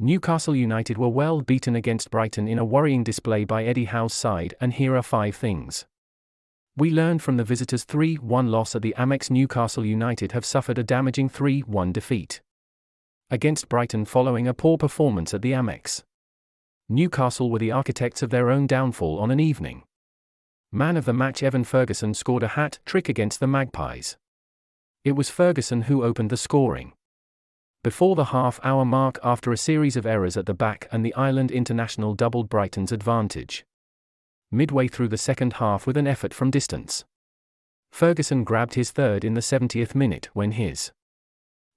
Newcastle United were well beaten against Brighton in a worrying display by Eddie Howe's side, and here are 5 things we learned from the visitors' 3-1 loss at the Amex. Newcastle United have suffered a damaging 3-1 defeat against Brighton following a poor performance at the Amex. Newcastle were the architects of their own downfall on an evening. Man of the match Evan Ferguson scored a hat-trick against the Magpies. It was Ferguson who opened the scoring before the half-hour mark after a series of errors at the back, and the Ireland international doubled Brighton's advantage midway through the second half with an effort from distance. Ferguson grabbed his third in the 70th minute when his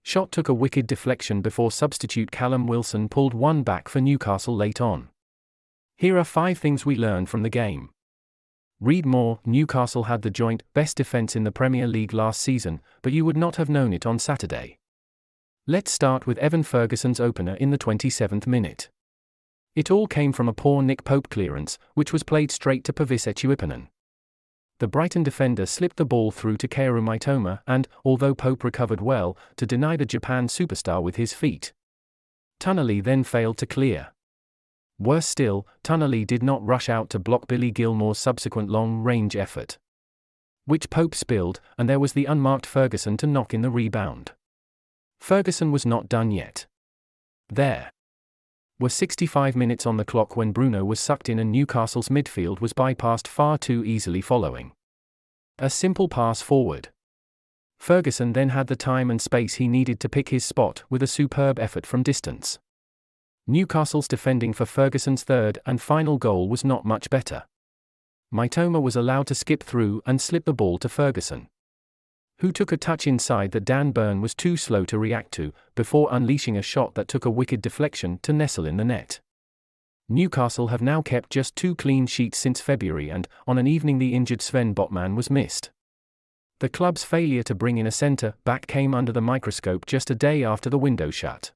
shot took a wicked deflection before substitute Callum Wilson pulled one back for Newcastle late on. Here are 5 things we learned from the game. Read more. Newcastle had the joint best defence in the Premier League last season, but you would not have known it on Saturday. Let's start with Evan Ferguson's opener in the 27th minute. It all came from a poor Nick Pope clearance, which was played straight to Pavis Echuipanen. The Brighton defender slipped the ball through to Kaoru Mitoma and, although Pope recovered well, to deny the Japan superstar with his feet. Tunnelly then failed to clear. Worse still, Tunnelly did not rush out to block Billy Gilmour's subsequent long-range effort, which Pope spilled, and there was the unmarked Ferguson to knock in the rebound. Ferguson was not done yet. There were 65 minutes on the clock when Bruno was sucked in and Newcastle's midfield was bypassed far too easily following a simple pass forward. Ferguson then had the time and space he needed to pick his spot with a superb effort from distance. Newcastle's defending for Ferguson's third and final goal was not much better. Mitoma was allowed to skip through and slip the ball to Ferguson, who took a touch inside that Dan Burn was too slow to react to, before unleashing a shot that took a wicked deflection to nestle in the net. Newcastle have now kept just 2 clean sheets since February, and, on an evening the injured Sven Botman was missed. The club's failure to bring in a centre-back came under the microscope just a day after the window shut,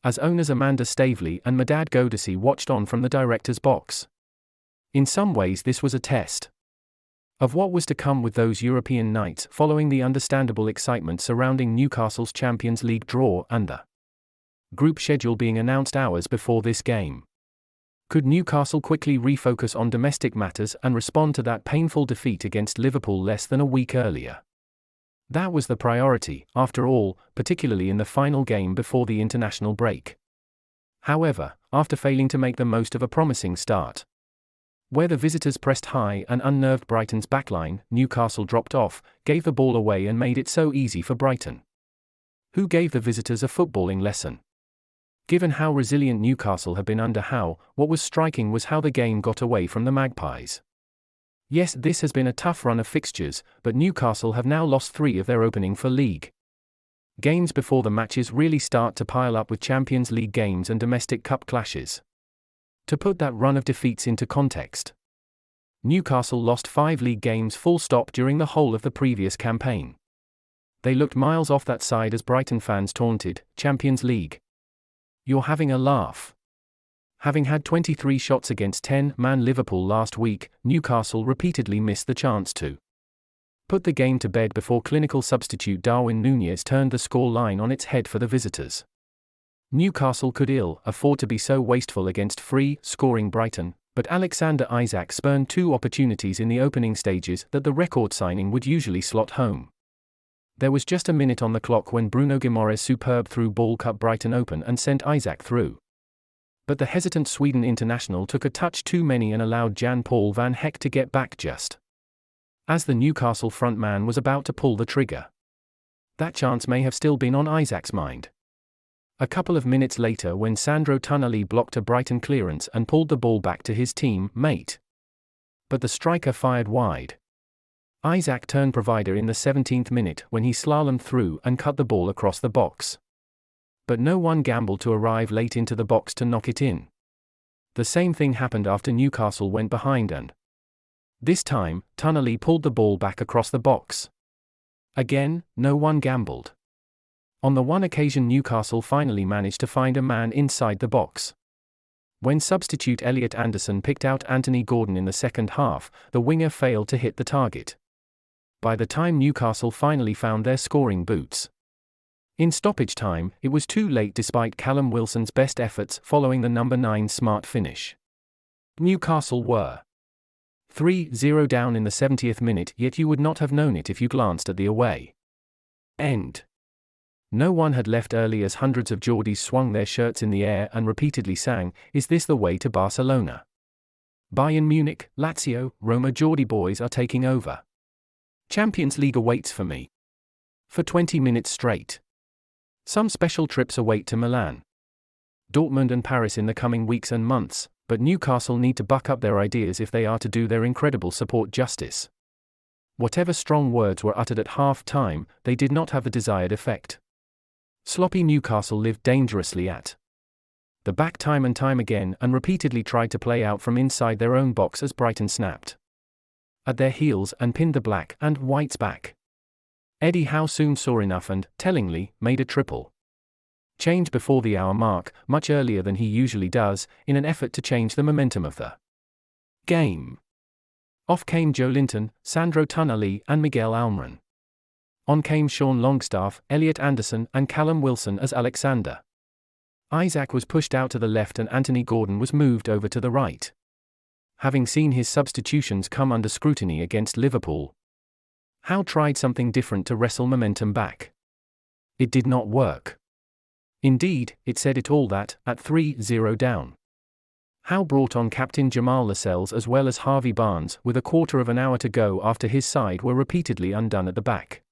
as owners Amanda Staveley and Medad Godesi watched on from the director's box. In some ways this was a test of what was to come with those European nights following the understandable excitement surrounding Newcastle's Champions League draw and the group schedule being announced hours before this game. Could Newcastle quickly refocus on domestic matters and respond to that painful defeat against Liverpool less than a week earlier? That was the priority, after all, particularly in the final game before the international break. However, after failing to make the most of a promising start, where the visitors pressed high and unnerved Brighton's backline, Newcastle dropped off, gave the ball away and made it so easy for Brighton, who gave the visitors a footballing lesson. Given how resilient Newcastle had been under Howe, what was striking was how the game got away from the Magpies. Yes, this has been a tough run of fixtures, but Newcastle have now lost 3 of their opening 4 league games before the matches really start to pile up with Champions League games and domestic cup clashes. To put that run of defeats into context, Newcastle lost 5 league games full stop during the whole of the previous campaign. They looked miles off that side as Brighton fans taunted, "Champions League? You're having a laugh." Having had 23 shots against 10-man Liverpool last week, Newcastle repeatedly missed the chance to put the game to bed before clinical substitute Darwin Núñez turned the score line on its head for the visitors. Newcastle could ill afford to be so wasteful against free-scoring Brighton, but Alexander Isak spurned 2 opportunities in the opening stages that the record signing would usually slot home. There was just a minute on the clock when Bruno Guimaraes' superb through ball cut Brighton open and sent Isak through. But the hesitant Sweden international took a touch too many and allowed Jan-Paul van Heck to get back just as the Newcastle front man was about to pull the trigger. That chance may have still been on Isak's mind. A couple of minutes later when Sandro Tunnelly blocked a Brighton clearance and pulled the ball back to his team mate, but the striker fired wide. Isak turned provider in the 17th minute when he slalomed through and cut the ball across the box. But no one gambled to arrive late into the box to knock it in. The same thing happened after Newcastle went behind and this time, Tunnelly pulled the ball back across the box. Again, no one gambled. On the one occasion Newcastle finally managed to find a man inside the box. When substitute Elliot Anderson picked out Anthony Gordon in the second half, the winger failed to hit the target. By the time Newcastle finally found their scoring boots, In stoppage time, it was too late despite Callum Wilson's best efforts following the number 9 smart finish. Newcastle were 3-0 down in the 70th minute, yet you would not have known it if you glanced at the away end. No one had left early as hundreds of Geordies swung their shirts in the air and repeatedly sang, "Is this the way to Barcelona? Bayern Munich, Lazio, Roma Geordie boys are taking over. Champions League awaits for me." For 20 minutes straight. Some special trips await to Milan, Dortmund and Paris in the coming weeks and months, but Newcastle need to buck up their ideas if they are to do their incredible support justice. Whatever strong words were uttered at half-time, they did not have the desired effect. Sloppy Newcastle lived dangerously at the back time and time again and repeatedly tried to play out from inside their own box as Brighton snapped at their heels and pinned the black and whites back. Eddie Howe soon saw enough and, tellingly, made a triple change before the hour mark, much earlier than he usually does, in an effort to change the momentum of the game. Off came Joe Linton, Sandro Tonali and Miguel Almiron. On came Sean Longstaff, Elliot Anderson and Callum Wilson as Alexander Isak was pushed out to the left and Anthony Gordon was moved over to the right. Having seen his substitutions come under scrutiny against Liverpool, Howe tried something different to wrestle momentum back. It did not work. Indeed, it said it all that, at 3-0 down, Howe brought on captain Jamal Lascelles as well as Harvey Barnes with a quarter of an hour to go after his side were repeatedly undone at the back.